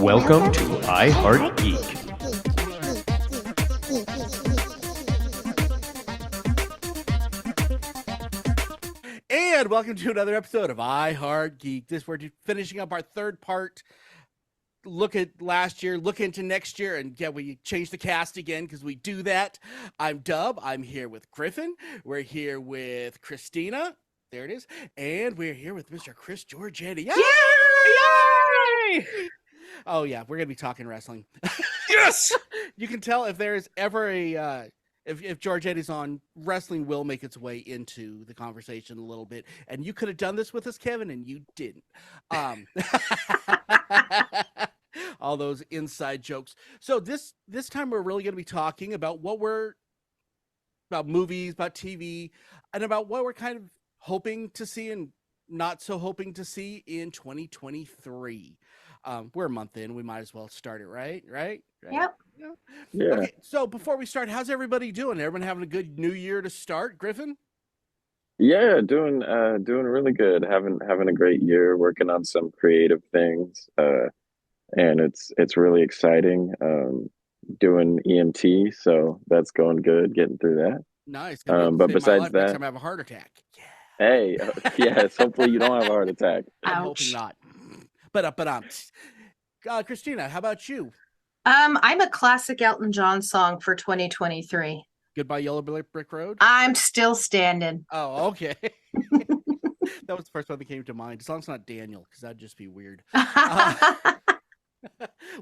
Welcome to I Heart Geek. And welcome to another episode of I Heart Geek. We're finishing up our third part. Look at last year, look into next year, and yeah, we changed the cast again because we do that. I'm Dub. I'm here with Griffin. We're here with Christina. There it is. And we're here with Mr. Chris Giorgetti. Yay! Yay! Oh, yeah, we're going to be talking wrestling. Yes! You can tell if there's ever a... If Giorgetti's on, wrestling will make its way into the conversation a little bit. And you could have done this with us, Kevin, and you didn't. All those inside jokes. So this time we're really going to be talking about about movies, about TV, and about what we're kind of hoping to see and not so hoping to see in 2023. We're a month in. We might as well start it, right? Yep. Yeah. Okay, so before we start, how's everybody doing? Everyone having a good new year to start? Griffin? Yeah, doing really good. Having a great year, working on some creative things. And it's really exciting. Doing EMT, so that's going good, getting through that. Nice. But besides next that, time I have a heart attack. Yeah. hey, yes, hopefully you don't have a heart attack. I'm Ouch. hoping not. But Christina, how about you? I'm a classic Elton John song for 2023. Goodbye Yellow Brick Road? I'm still standing. Oh, okay. That was the first one that came to mind. As long as it's not Daniel, because that'd just be weird.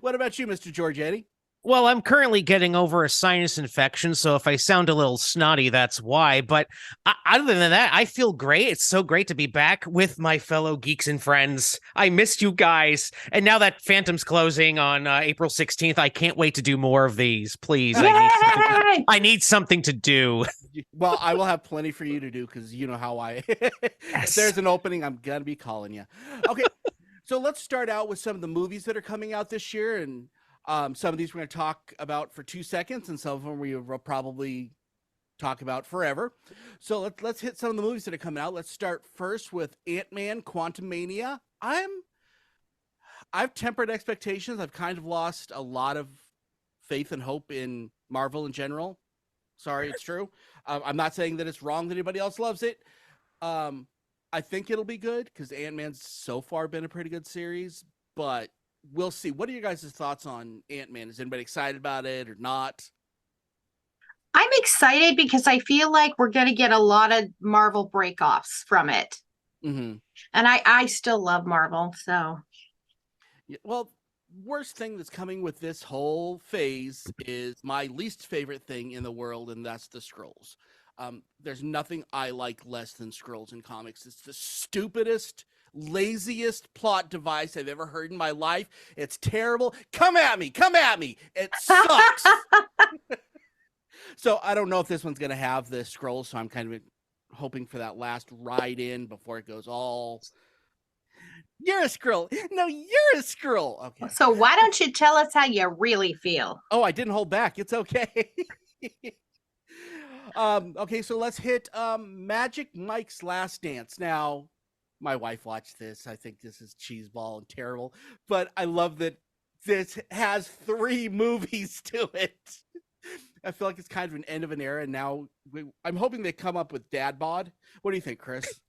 What about you, Mr. Giorgetti? Well, I'm currently getting over a sinus infection, so if I sound a little snotty, that's why. But other than that, I feel great. It's so great to be back with my fellow geeks and friends. I missed you guys. And now that Phantom's closing on April 16th, I can't wait to do more of these. Please, I need something to do. Well, I will have plenty for you to do because you know how if there's an opening, I'm going to be calling you. Okay, so let's start out with some of the movies that are coming out this year. And some of these we're going to talk about for 2 seconds, and some of them we will probably talk about forever. So let's hit some of the movies that are coming out. Let's start first with Ant-Man Quantumania. I've tempered expectations. I've kind of lost a lot of faith and hope in Marvel in general. Sorry, it's true. I'm not saying that it's wrong that anybody else loves it. I think it'll be good because Ant-Man's so far been a pretty good series, but we'll see. What are your guys' thoughts on Ant-Man? Is anybody excited about it or not? I'm excited because I feel like we're going to get a lot of Marvel breakoffs from it. Mm-hmm. And I still love Marvel, so. Yeah, well, worst thing that's coming with this whole phase is my least favorite thing in the world, and that's the Skrulls. There's nothing I like less than Skrulls in comics. It's the stupidest, laziest plot device I've ever heard in my life. It's terrible. Come at me. It sucks. So I don't know if this one's going to have the Skrulls, so I'm kind of hoping for that last ride in before it goes all... You're a Skrull. No, you're a Skrull. Okay. So why don't you tell us how you really feel? Oh, I didn't hold back. It's okay. Okay, so let's hit Magic Mike's Last Dance. Now, my wife watched this. I think this is cheeseball and terrible, but I love that this has 3 movies to it. I feel like it's kind of an end of an era, and now I'm hoping they come up with Dad Bod. What do you think, Chris?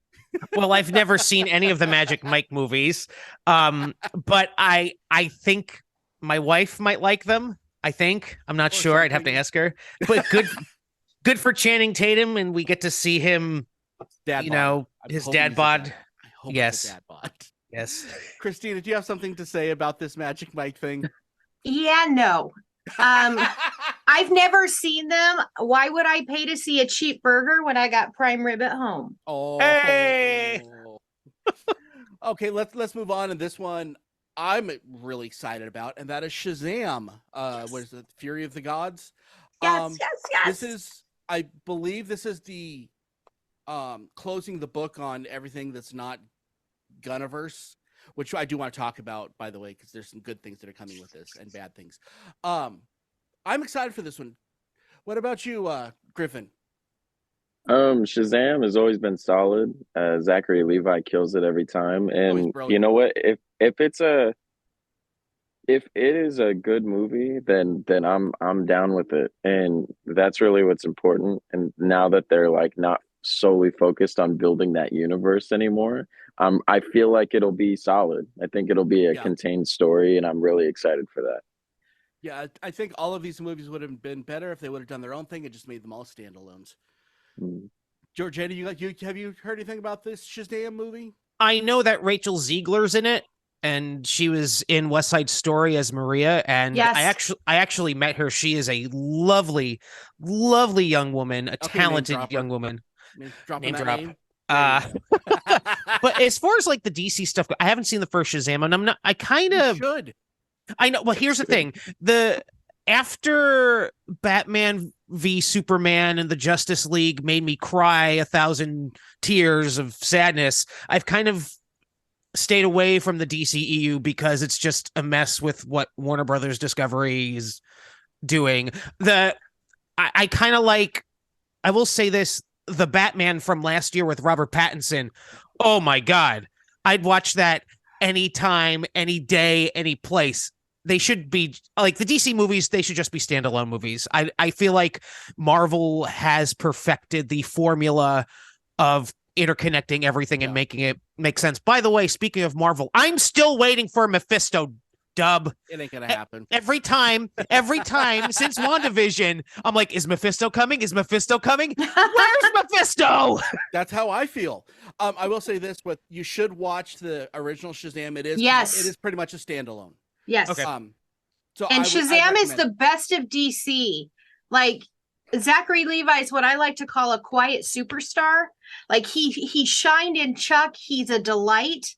Well, I've never seen any of the Magic Mike movies, but I think my wife might like them. I'm not sure. I'd have to ask her. But good for Channing Tatum, and we get to see him. His dad bod. Yes. Dad bod. Yes. Christina, do you have something to say about this Magic Mike thing? Yeah, no. I've never seen them. Why would I pay to see a cheap burger when I got prime rib at home? Oh, hey! Okay, let's move on. And this one I'm really excited about, and that is Shazam. What is it? Fury of the Gods. Yes. I believe this is the closing the book on everything that's not Gunniverse, which I do want to talk about, by the way, because there's some good things that are coming with this and bad things. I'm excited for this one. What about you, Griffin? Shazam has always been solid. Zachary Levi kills it every time. And brilliant. you know what? If it's if it is a good movie, then I'm down with it. And that's really what's important. And now that they're like not solely focused on building that universe anymore, I feel like it'll be solid. I think it'll be a Yeah. contained story, and I'm really excited for that. Yeah, I think all of these movies would have been better if they would have done their own thing and just made them all standalones. Mm. Georgiana, have you heard anything about this Shazam movie? I know that Rachel Ziegler's in it, and she was in West Side Story as Maria. And Yes. I actually met her. She is a lovely, lovely young woman, a Okay, name talented dropper. young woman. Dropping Name that drop. name. Uh, There but as far as like the DC stuff, I haven't seen the first Shazam, and I'm not. I kind you of. should. I know. Well, here's the thing: after Batman v Superman and the Justice League made me cry 1,000 tears of sadness, I've kind of stayed away from the DCEU because it's just a mess with what Warner Brothers Discovery is doing. I kind of like, I will say this, the Batman from last year with Robert Pattinson. Oh my God. I'd watch that anytime, any day, any place. They should be like the DC movies. They should just be standalone movies. I feel like Marvel has perfected the formula of interconnecting everything and making it make sense. By the way, speaking of Marvel, I'm still waiting for Mephisto dub. It ain't gonna happen. Every time since WandaVision, I'm like, is Mephisto coming? Is Mephisto coming? Where's Mephisto? That's how I feel. I will say this: but you should watch the original Shazam. It is pretty much a standalone. Yes. Okay. So and Shazam is recommend the best of DC. Like Zachary Levi is what I like to call a quiet superstar. Like he shined in Chuck. He's a delight.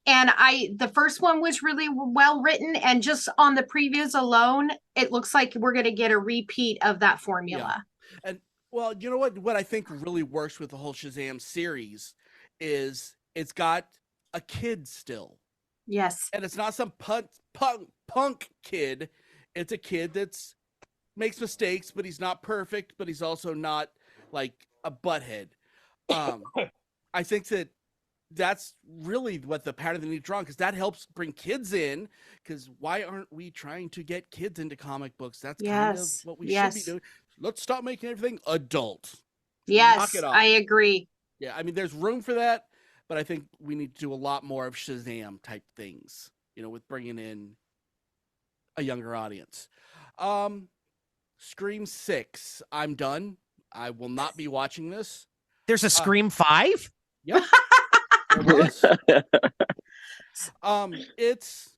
And the first one was really well written, and just on the previews alone, it looks like we're going to get a repeat of that formula. Yeah. And well, you know what I think really works with the whole Shazam series is it's got a kid still. Yes. And it's not some punk kid. It's a kid that's makes mistakes, but he's not perfect, but he's also not like a butthead. I think that's really what the pattern they need drawn, because that helps bring kids in. Because why aren't we trying to get kids into comic books? That's kind of what we should be doing. Let's stop making everything adult. Yes, Knock it off. I agree. Yeah, I mean, there's room for that, but I think we need to do a lot more of Shazam type things, with bringing in a younger audience. Scream 6, I'm done. I will not be watching this. There's a Scream 5? Yep. There was. It's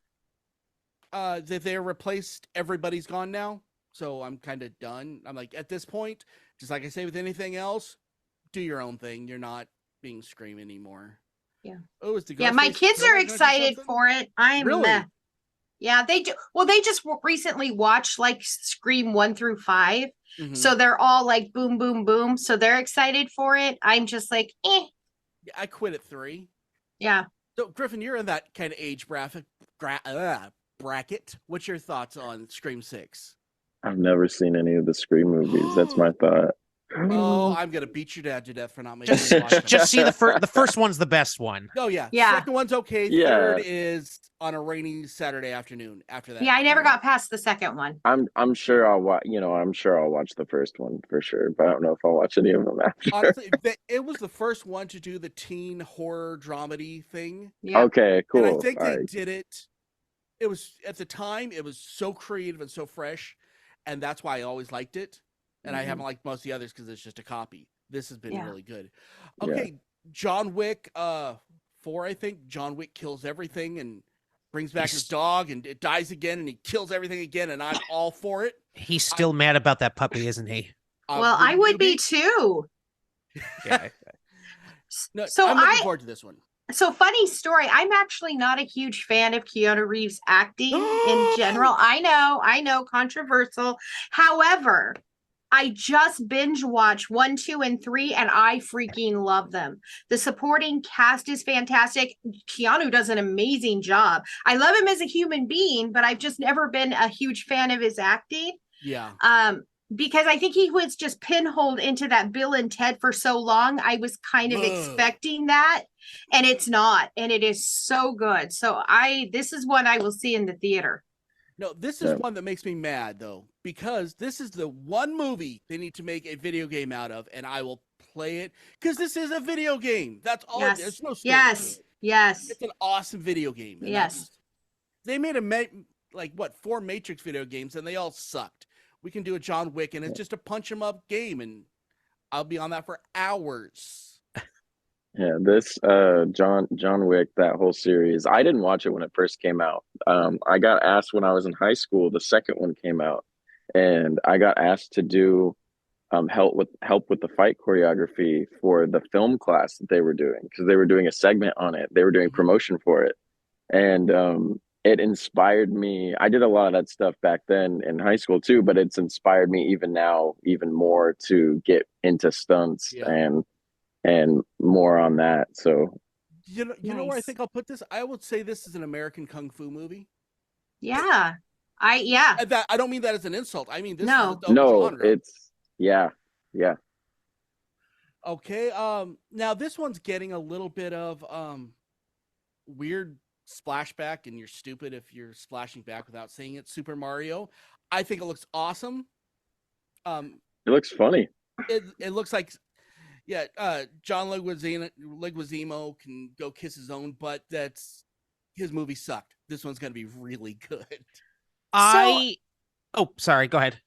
they replaced Everybody's Gone Now, so I'm kind of done. I'm like, at this point, just like I say with anything else, do your own thing. You're not being Scream anymore. Yeah. Oh, is the Yeah, my kids are excited for it. I'm really. Yeah, they do. Well, they just recently watched like Scream 1 through 5. Mhm. So they're all like boom, boom, boom. So they're excited for it. I'm just like, eh. Yeah, I quit at 3. Yeah. So Griffin, you're in that kind of age bracket. What's your thoughts on Scream 6? I've never seen any of the Scream movies. That's my thought. Oh, I'm gonna beat your dad to death for not making me watch them. Just see the first one's the best one. Oh yeah. Yeah. Second one's okay. Yeah. Third is on a rainy Saturday afternoon. After that. Yeah, I never got past the second one. I'm sure I'll watch. I'm sure I'll watch the first one for sure, but I don't know if I'll watch any of them after. Honestly, it was the first one to do the teen horror dramedy thing. Yeah. Okay, cool. And I think All they right. did it. It was at the time. It was so creative and so fresh, and that's why I always liked it. And I haven't liked most of the others because it's just a copy. This has been really good. Okay, John Wick 4, I think. John Wick kills everything and brings back his dog, and it dies again, and he kills everything again, and I'm all for it. He's still mad about that puppy, isn't he? Well, I would be too. Yeah. No, So I'm looking forward to this one. So funny story. I'm actually not a huge fan of Keanu Reeves acting in general. I know, controversial. However, I just binge watched 1, 2, and 3, and I freaking love them. The supporting cast is fantastic. Keanu does an amazing job. I love him as a human being, but I've just never been a huge fan of his acting. Yeah. Because I think he was just pinholed into that Bill and Ted for so long. I was kind of expecting that, and it's not, and it is so good. So this is one I will see in the theater. No, this is one that makes me mad though, because this is the one movie they need to make a video game out of, and I will play it because this is a video game. That's all. Yes. There's no story. Yes. Yes. It's an awesome video game. And Yes. they made like what 4 Matrix video games, and they all sucked. We can do a John Wick, and it's just a punch 'em up game, and I'll be on that for hours. Yeah, this John Wick, that whole series. I didn't watch it when it first came out. I got asked when I was in high school. The second one came out, and I got asked to do help with the fight choreography for the film class that they were doing, because they were doing a segment on it. They were doing promotion for it, and it inspired me. I did a lot of that stuff back then in high school too, but it's inspired me even now, even more to get into stunts and more on that. So you know where I think I'll put this? I would say this is an American kung fu movie. Yeah. I don't mean that as an insult. I mean this No. is a dope genre. It's yeah. Okay. Now this one's getting a little bit of weird splashback, and you're stupid if you're splashing back without saying it. Super Mario. I think it looks awesome. It looks funny. It looks like John Leguizamo can go kiss his own butt. His movie sucked. This one's gonna be really good. Sorry, go ahead.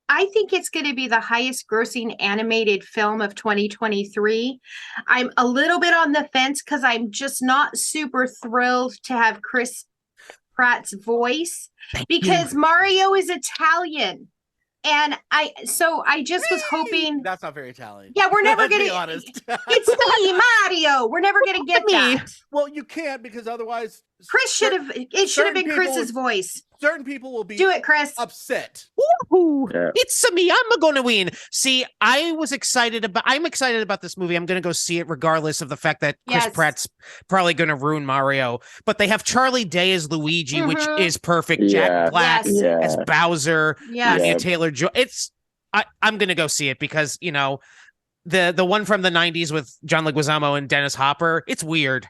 I think it's going to be the highest grossing animated film of 2023. I'm a little bit on the fence because I'm just not super thrilled to have Chris Pratt's voice because Mario is Italian. And I just was hoping that's not very Italian. Yeah, we're never gonna be honest. It's me, Mario. We're never gonna get that. Well, you can't, because otherwise Chris should have been Chris's voice. Certain people will be Do it, Chris. upset. Woohoo! Yeah. It's me. I'm gonna win. See, I'm excited about this movie. I'm gonna go see it regardless of the fact that Chris Pratt's probably gonna ruin Mario. But they have Charlie Day as Luigi, which is perfect. Yeah. Jack Black Yes. as Bowser. Yes. Anya Taylor-Joy. I'm gonna go see it because the one from the 90s with John Leguizamo and Dennis Hopper. It's weird.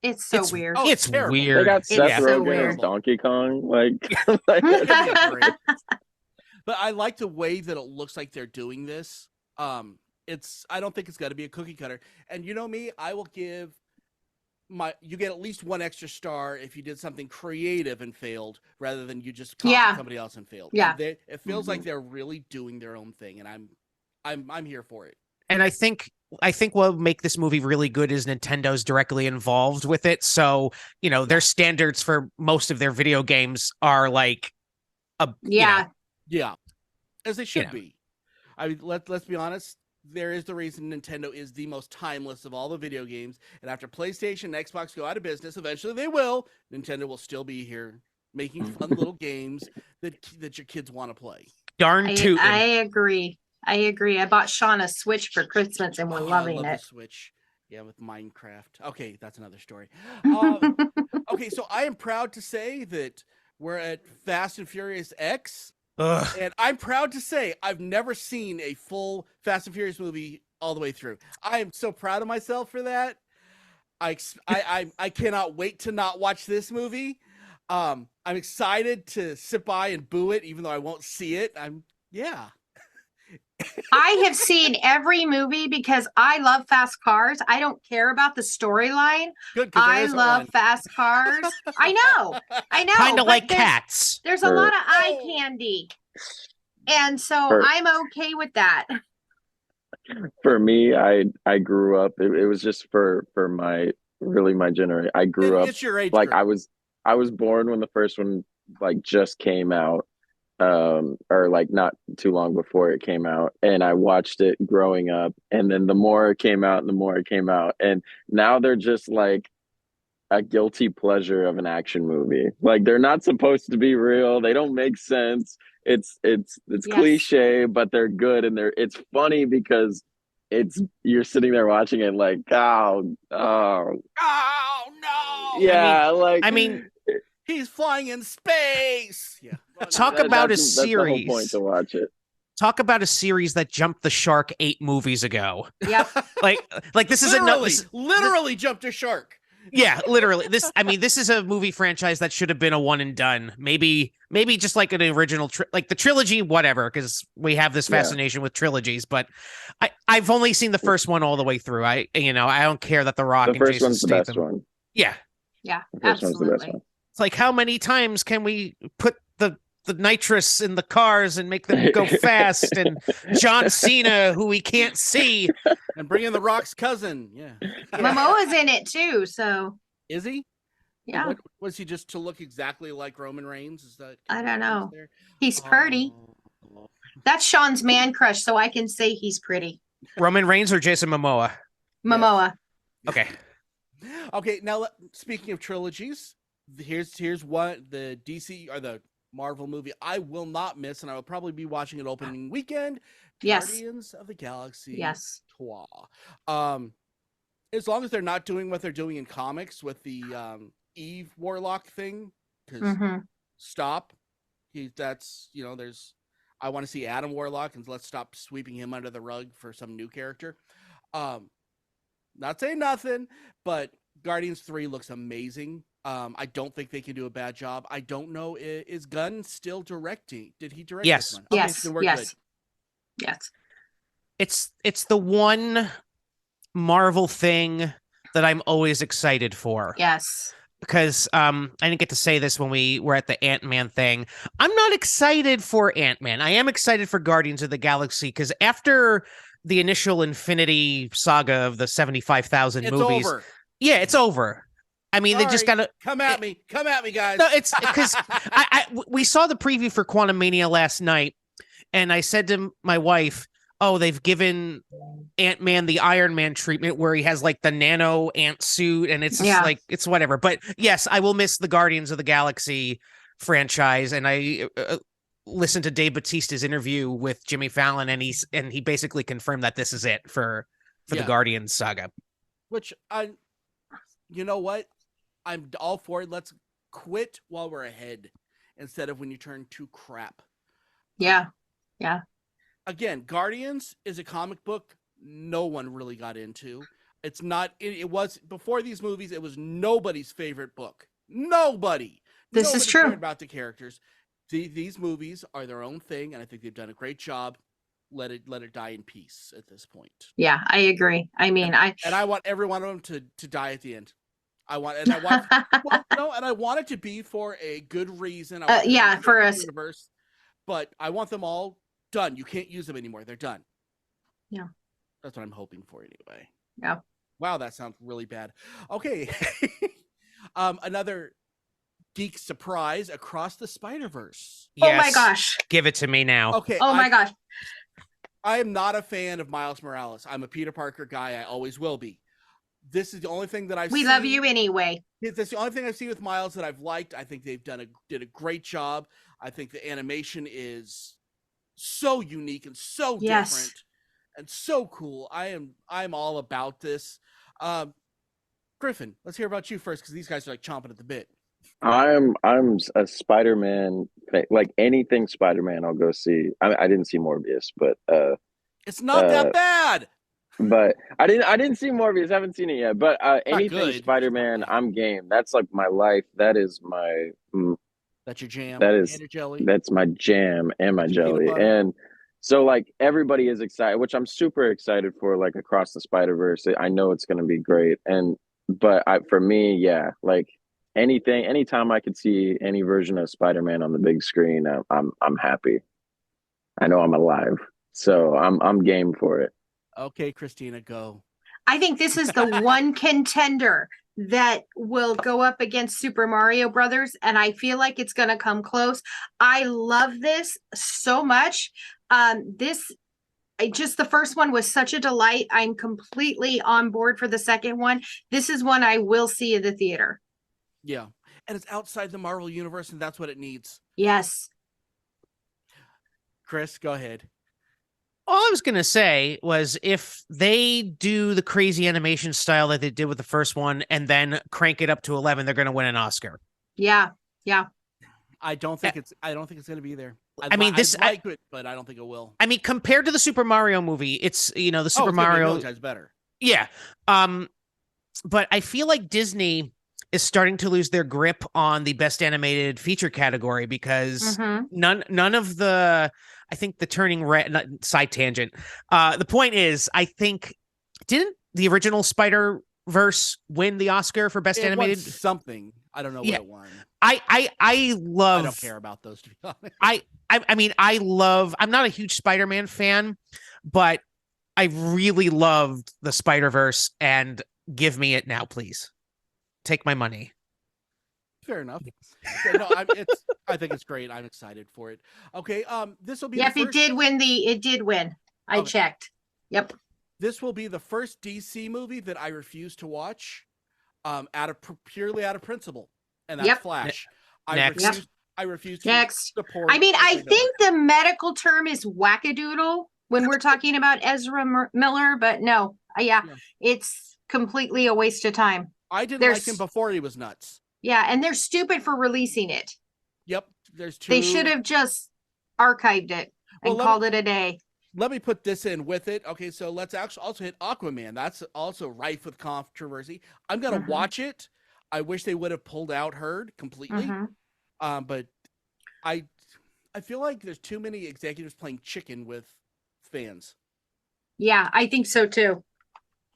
It's so weird. Oh, It's terrible. weird. They got Seth so Rogen weird. as Donkey Kong. Like But I like the way that it looks like they're doing this. I don't think it's got to be a cookie cutter. And you know me, I will give you get at least 1 extra star if you did something creative and failed, rather than you just copied somebody else and failed. Yeah. It feels like they're really doing their own thing, and I'm here for it. And I think what would make this movie really good is Nintendo's directly involved with it. So, their standards for most of their video games are like Yeah, as they should be. I mean, let's be honest. There is the reason Nintendo is the most timeless of all the video games. And after PlayStation and Xbox go out of business, eventually they will. Nintendo will still be here making fun little games that your kids want to play. Darn tootin'. I agree. I bought Sean a Switch for Christmas, and we're loving I love it. the Switch. Yeah, with Minecraft. Okay, that's another story. Okay, so I am proud to say that we're at Fast and Furious X. Ugh. And I'm proud to say I've never seen a full Fast and Furious movie all the way through. I am so proud of myself for that. I cannot wait to not watch this movie. I'm excited to sit by and boo it, even though I won't see it. I have seen every movie because I love fast cars. I don't care about the storyline. Good, 'cause there I isn't love one. fast cars. I know. Kind but of like there's- cats. There's a lot of eye candy. And so I'm okay with that. for me, I grew up. It was just for my generation. I grew up It's your age like group. I was born when the first one like just came out, or like not too long before it came out, and I watched it growing up, and then the more it came out and the more it came out, and now they're just like a guilty pleasure of an action movie. Like they're not supposed to be real. They don't make sense. It's cliche, but they're good, and it's funny because you're sitting there watching it like, oh Oh no! I mean, he's flying in space. Yeah. talk about a that's the whole point series. to watch it. Talk about a series that jumped the shark 8 movies ago. Yep. Like this is literally jumped a shark. Yeah, literally. This is a movie franchise that should have been a one and done. Maybe just like an original, like the trilogy, whatever, because we have this Yeah. fascination with trilogies. But I've only seen the first one all the way through. I don't care that The Rock The and first Jason one's the Statham. best one. Yeah, Yeah, The first one's the best absolutely. one. it's like how many times can we put the nitrous in the cars and make them go fast? And John Cena, who we can't see. And bring in The Rock's cousin. Yeah. Momoa's in it too, so Is he? yeah. What, was he just to look exactly like Roman Reigns? Is that? I don't know. There? He's pretty. Oh. That's Sean's man crush, so I can say he's pretty. Roman Reigns or Jason Momoa? Momoa. Okay. Okay, now speaking of trilogies, here's what the DC or the Marvel movie I will not miss, and I will probably be watching it opening weekend. Yes. Guardians of the Galaxy. Yes. 2. As long as they're not doing what they're doing in comics with the Eve Warlock thing, because stop. I want to see Adam Warlock, and let's stop sweeping him under the rug for some new character. Not saying nothing, but Guardians 3 looks amazing. I don't think they can do a bad job. I don't know, is Gunn still directing? Did he direct Yes. this one? Okay, Yes. then we're Yes. good. Yes. It's the one Marvel thing that I'm always excited for. Yes. Because I didn't get to say this when we were at the Ant-Man thing. I'm not excited for Ant-Man. I am excited for Guardians of the Galaxy because after the initial Infinity saga of the 75,000 movies, Over. yeah, it's over. I mean, they just gotta come at me, guys. No, it's because we saw the preview for Quantum Mania last night, and I said to my wife, "Oh, they've given Ant-Man the Iron Man treatment where he has like the nano ant suit, and it's just like it's whatever." But yes, I will miss the Guardians of the Galaxy franchise, and I listened to Dave Bautista's interview with Jimmy Fallon, and he basically confirmed that this is it for the Guardians saga. Which you know what? I'm all for it. Let's quit while we're ahead instead of when you turn to crap. Yeah. Yeah. Again, Guardians is a comic book no one really got into. It's not, it was, before these movies, it was nobody's favorite book. Nobody. This is true. Cared about the characters. These movies are their own thing, and I think they've done a great job. Let it die in peace at this point. Yeah, I agree. I mean, I want every one of them to die at the end. I want and I want it to be for a good reason. For us, universe, but I want them all done. You can't use them anymore. They're done. Yeah, that's what I'm hoping for anyway. Yeah. Wow, that sounds really bad. Okay, another geek surprise: Across the Spider-Verse. Yes. Oh my gosh! Give it to me now. Okay. Oh my gosh! I am not a fan of Miles Morales. I'm a Peter Parker guy. I always will be. This is the only thing that I've seen. We love you anyway. That's the only thing I've seen with Miles that I've liked. I think they've did a great job. I think the animation is so unique and so different and so cool. I'm all about this. Griffin, let's hear about you first because these guys are like chomping at the bit. I'm a Spider-Man fan. Like anything Spider-Man, I'll go see. I didn't see Morbius, but it's not that bad. But I didn't see Morbius. I haven't seen it yet. But anything Spider-Man, I'm game. That's like my life. That is my. That's your jam. That's my jam and my jelly. And so like everybody is excited, which I'm super excited for. Like Across the Spider-Verse, I know it's going to be great. But for me, yeah, like anytime I could see any version of Spider-Man on the big screen, I'm happy. I know I'm alive, so I'm game for it. Okay, Christina, go. I think this is the one contender that will go up against Super Mario Brothers, and I feel like it's going to come close. I love this so much. The first one was such a delight. I'm completely on board for the second one. This is one I will see in the theater. Yeah, and it's outside the Marvel universe, and that's what it needs. Yes. Chris, go ahead. All I was going to say was if they do the crazy animation style that they did with the first one and then crank it up to 11, they're going to win an Oscar. Yeah. Yeah. I don't think it's going to be there. I mean, but I don't think it will. I mean, compared to the Super Mario movie, it's, the Super Mario is better. Yeah. but I feel like Disney is starting to lose their grip on the best animated feature category because none of the, I think the Turning Red, side tangent. The point is, I think, didn't the original Spider-Verse win the Oscar for best animated? Won something. I don't know what it won. I love. I don't care about those, to be honest. I mean, I'm not a huge Spider-Man fan, but I really loved the Spider-Verse, and give me it now, please. Take my money. Fair enough. Yeah, no, I think it's great. I'm excited for it. Okay, this will be. Yep, it did win. I checked. Yep. This will be the first DC movie that I refuse to watch, purely out of principle, and that's Flash. I refuse to support. I mean, I think the medical term is wackadoodle when we're talking about Ezra Miller, but no, it's completely a waste of time. I didn't like him before he was nuts. Yeah, and they're stupid for releasing it. Yep, there's two. They should have just archived it and called it a day. Let me put this in with it. Okay, so let's actually also hit Aquaman. That's also rife with controversy. I'm gonna watch it. I wish they would have pulled out Heard completely. But I feel like there's too many executives playing chicken with fans. Yeah, I think so too.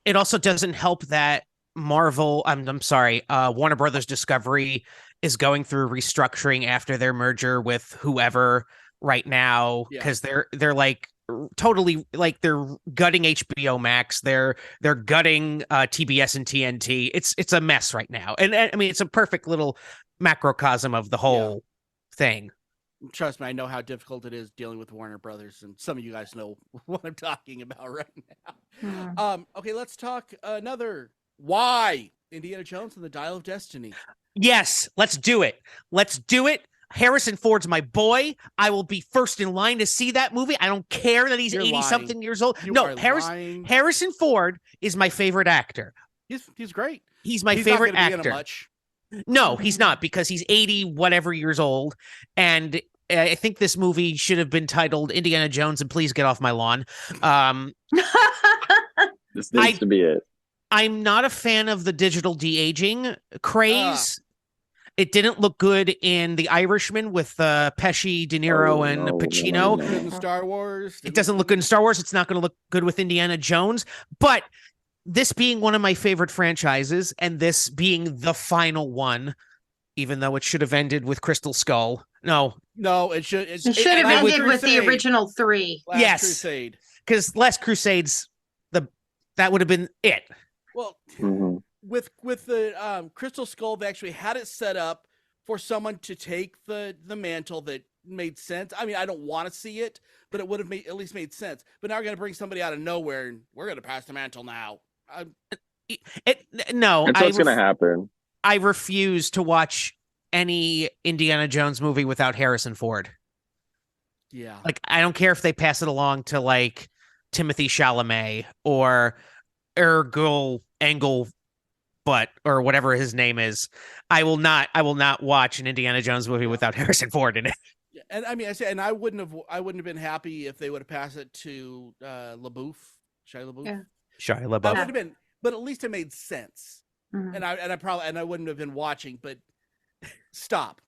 It also doesn't help that I'm sorry, Warner Brothers Discovery is going through restructuring after their merger with whoever right now, because they're like totally, like, they're gutting HBO Max, they're gutting TBS and TNT. It's a mess right now, and I mean, it's a perfect little macrocosm of the whole thing. Trust me, I know how difficult it is dealing with Warner Brothers, and some of you guys know what I'm talking about right now. Okay, let's talk another. Why Indiana Jones and the Dial of Destiny? Yes, let's do it. Harrison Ford's my boy. I will be first in line to see that movie. I don't care that he's 80-something years old. Harrison Ford is my favorite actor. He's great. He's my favorite actor. No, he's not, because he's 80 whatever years old, and I think this movie should have been titled Indiana Jones and Please Get Off My Lawn. This needs to be it. I'm not a fan of the digital de-aging craze. It didn't look good in The Irishman with Pesci, De Niro, and Pacino. In Star Wars. It doesn't look good in Star Wars. It's not going to look good with Indiana Jones. But this being one of my favorite franchises, and this being the final one, even though it should have ended with Crystal Skull. No, it should have ended with the original 3. Last Crusade. Because Last Crusade's that would have been it. Well, with the Crystal Skull, they actually had it set up for someone to take the mantle that made sense. I mean, I don't want to see it, but it would have at least made sense. But now we're going to bring somebody out of nowhere, and we're going to pass the mantle now. No, that's what's going to happen. I refuse to watch any Indiana Jones movie without Harrison Ford. Yeah, like, I don't care if they pass it along to like Timothy Chalamet or Engelbutt or whatever his name is. I will not watch an Indiana Jones movie without Harrison Ford in it. Yeah, and I mean, I wouldn't have been happy if they would have passed it to Shia LaBeouf. Yeah. Shia LaBeouf. That would have been, but at least it made sense. And I wouldn't have been watching, but stop.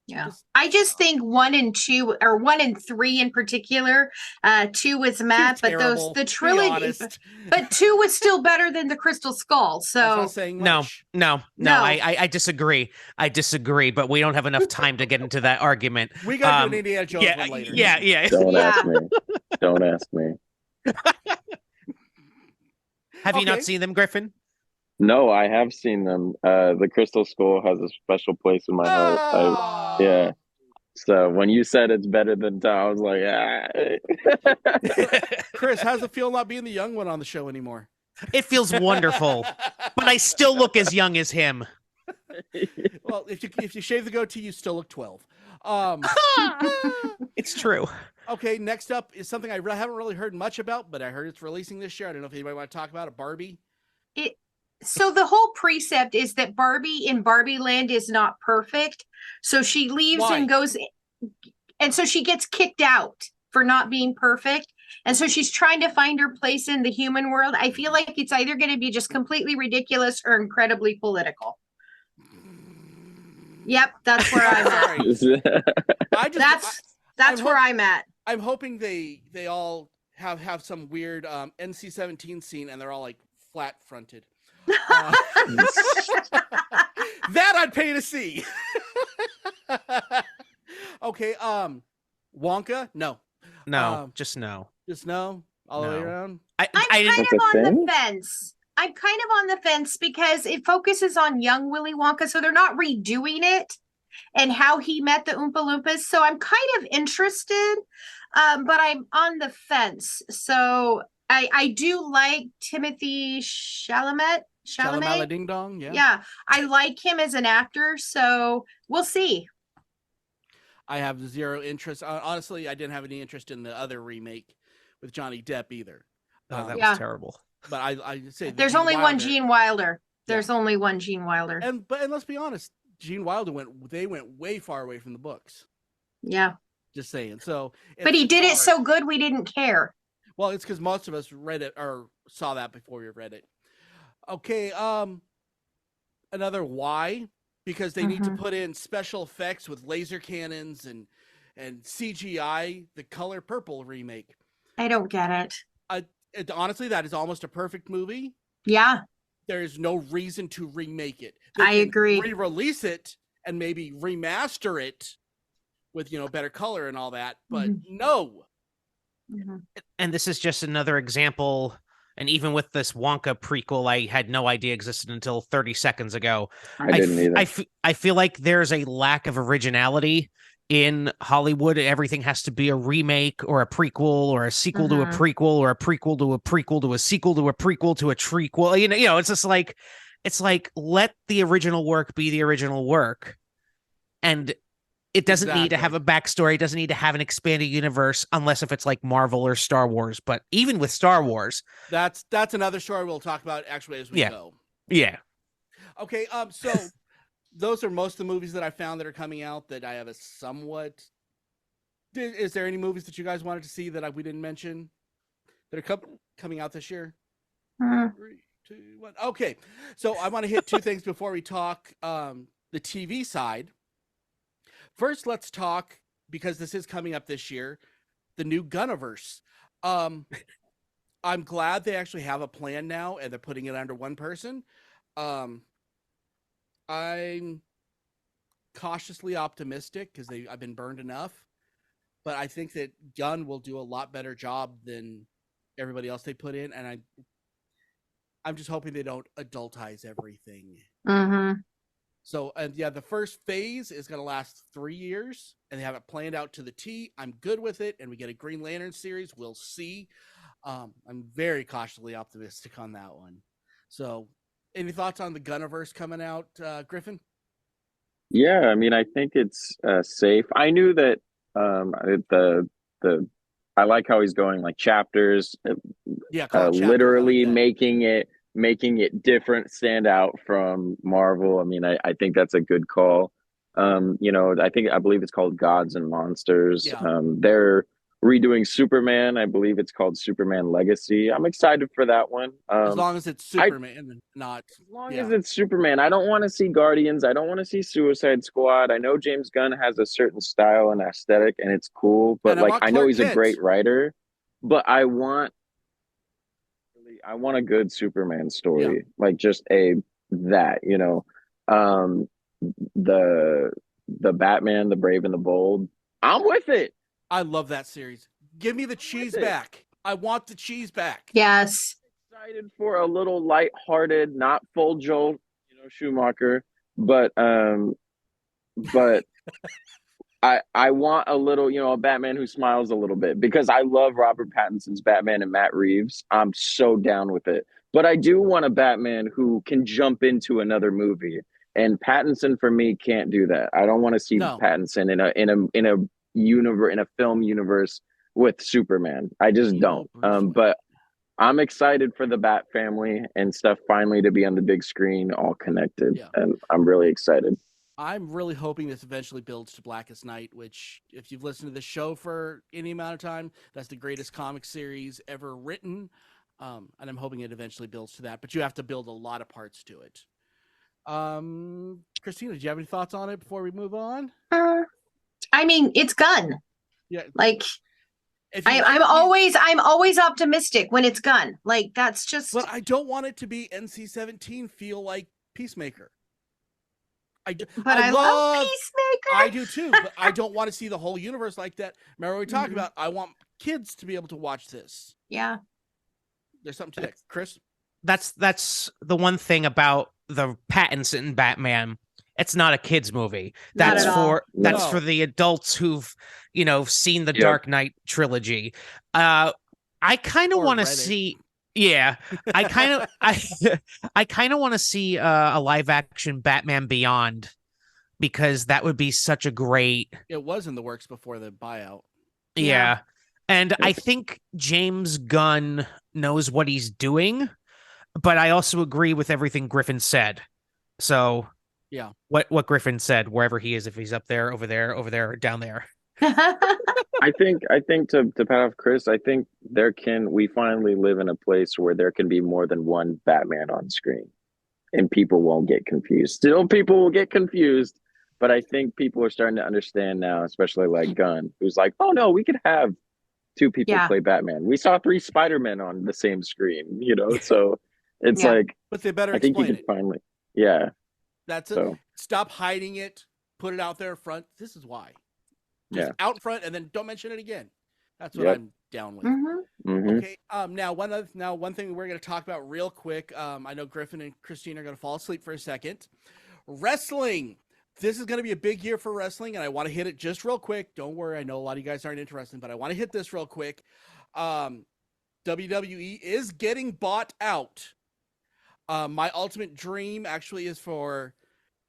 Yeah, I just think 1 and 2, or 1 and 3 in particular. 2 was mad, but the trilogy, but 2 was still better than the Crystal Skull. So no, I disagree. But we don't have enough time to get into that argument. We got to do an Indiana Jones one later. Yeah. Don't ask me. Have you not seen them, Griffin? No, I have seen them. The Crystal Skull has a special place in my heart. Yeah. So when you said it's better than Tom, I was like, Chris, how's it feel not being the young one on the show anymore? It feels wonderful, but I still look as young as him. Well, if you shave the goatee, you still look 12. It's true. Okay, next up is something I haven't really heard much about, but I heard it's releasing this year. I don't know if anybody want to talk about it. Barbie. So the whole precept is that Barbie in Barbie Land is not perfect. So she leaves and goes, and so she gets kicked out for not being perfect. And so she's trying to find her place in the human world. I feel like it's either going to be just completely ridiculous or incredibly political. Yep, that's where I'm at. Sorry. That's where I'm at. I'm hoping they all have some weird NC-17 scene and they're all like flat fronted. That I'd pay to see. Okay, Wonka? No. Just no. Just no? All the way around? I'm kind of on the fence. I'm kind of on the fence because it focuses on young Willy Wonka, so they're not redoing it and how he met the Oompa Loompas. So I'm kind of interested, but I'm on the fence. So I do like Timothy Chalamet. Chalamet Ding Dong, yeah. Yeah, I like him as an actor, so we'll see. I have zero interest. Honestly, I didn't have any interest in the other remake with Johnny Depp either. Oh, that was terrible. But I say there's only one Gene Wilder. There's only one Gene Wilder. And let's be honest, Gene Wilder went way far away from the books. Yeah. Just saying. So but he did it so good we didn't care. Well, it's because most of us read it or saw that before we read it. Okay, another why? Because they need to put in special effects with laser cannons and CGI, the Color Purple remake. I don't get it. Honestly, that is almost a perfect movie. Yeah. There is no reason to remake it. I agree. Re-release it and maybe remaster it with, better color and all that, but no. And this is just another example. And even with this Wonka prequel, I had no idea existed until 30 seconds ago. I didn't either. I feel like there's a lack of originality in Hollywood. Everything has to be a remake or a prequel or a sequel to a prequel or a prequel to a prequel to a sequel to a prequel to a trequel. You know, it's just like, let the original work be the original work. And it doesn't need to have a backstory. It doesn't need to have an expanded universe unless if it's like Marvel or Star Wars. But even with Star Wars, that's another story we'll talk about actually as we go. Yeah. Okay. So those are most of the movies that I found that are coming out that I have a somewhat. Is there any movies that you guys wanted to see that we didn't mention that are coming out this year? 3, 2, 1. Okay. So I want to hit two things before we talk the TV side. First, let's talk, because this is coming up this year, the new Gunniverse. I'm glad they actually have a plan now and they're putting it under one person. I'm cautiously optimistic because I've been burned enough, but I think that Gunn will do a lot better job than everybody else they put in, and I'm just hoping they don't adultize everything. So, and yeah, the first phase is going to last 3 years, and they have it planned out to the T. I'm good with it, and we get a Green Lantern series. We'll see. I'm very cautiously optimistic on that one. So, any thoughts on the Gunniverse coming out, Griffin? Yeah, I mean, I think it's safe. I knew that I like how he's going like chapters. Yeah, literally making it different, stand out from Marvel. I mean, I think that's a good call. I believe it's called Gods and Monsters. Yeah. They're redoing Superman. I believe it's called Superman Legacy. I'm excited for that one. As long as it's Superman and not. As long as it's Superman. I don't want to see Guardians. I don't want to see Suicide Squad. I know James Gunn has a certain style and aesthetic, and it's cool. But I know he's a great writer. But I want a good Superman story, like just the Batman, the Brave and the Bold. I'm with it. I love that series. Give me the cheese back. I want the cheese back. Yes. Excited for a little lighthearted, not full Joel, Schumacher, but I want a little, a Batman who smiles a little bit, because I love Robert Pattinson's Batman and Matt Reeves. I'm so down with it. But I do want a Batman who can jump into another movie. And Pattinson for me can't do that. I don't want to see Pattinson in a film universe with Superman. I just don't. But I'm excited for the Bat family and stuff finally to be on the big screen, all connected. Yeah. And I'm really excited. I'm really hoping this eventually builds to Blackest Night, which, if you've listened to the show for any amount of time, that's the greatest comic series ever written. And I'm hoping it eventually builds to that, but you have to build a lot of parts to it. Christina, do you have any thoughts on it before we move on? I mean, it's Gunn. Yeah. Like, I'm always optimistic when it's Gunn. Like, that's just. But I don't want it to be NC-17 feel like Peacemaker. I love Peacemaker. I do too, but I don't want to see the whole universe like that. Remember we talked about, I want kids to be able to watch this. Yeah. There's something to that. Chris? That's the one thing about the Pattinson Batman. It's not a kids movie. That's for the adults who've, seen the Dark Knight trilogy. I kind of want to see. Yeah, I kind of want to see a live action Batman Beyond, because that would be such a great. It was in the works before the buyout. Yeah. And I think James Gunn knows what he's doing, but I also agree with everything Griffin said. So yeah, what Griffin said, wherever he is, if he's up there, over there, or down there. I think to pat off Chris, I think we finally live in a place where there can be more than one Batman on screen, and people won't get confused. Still, people will get confused, but I think people are starting to understand now, especially like Gunn, who's like, oh no, we could have two people play Batman. We saw 3 Spider-Men on the same screen, so it's like, but they better I think you could finally, that's it. Stop hiding it, put it out there in front. This is why. Just out in front, and then don't mention it again. That's what I'm down with. Okay. Now one thing we're going to talk about real quick. I know Griffin and Christine are going to fall asleep for a second. Wrestling. This is going to be a big year for wrestling, and I want to hit it just real quick. Don't worry, I know a lot of you guys aren't interested, but I want to hit this real quick. WWE is getting bought out. My ultimate dream actually is for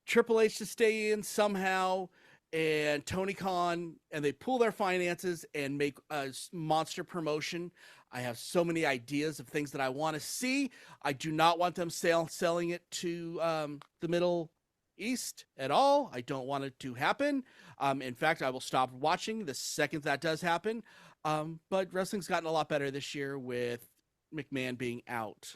Triple H to stay in somehow, and Tony Khan, and they pool their finances and make a monster promotion. I have so many ideas of things that I want to see. I do not want them selling it to the Middle East at all. I don't want it to happen. In fact, I will stop watching the second that does happen. But wrestling's gotten a lot better this year with McMahon being out.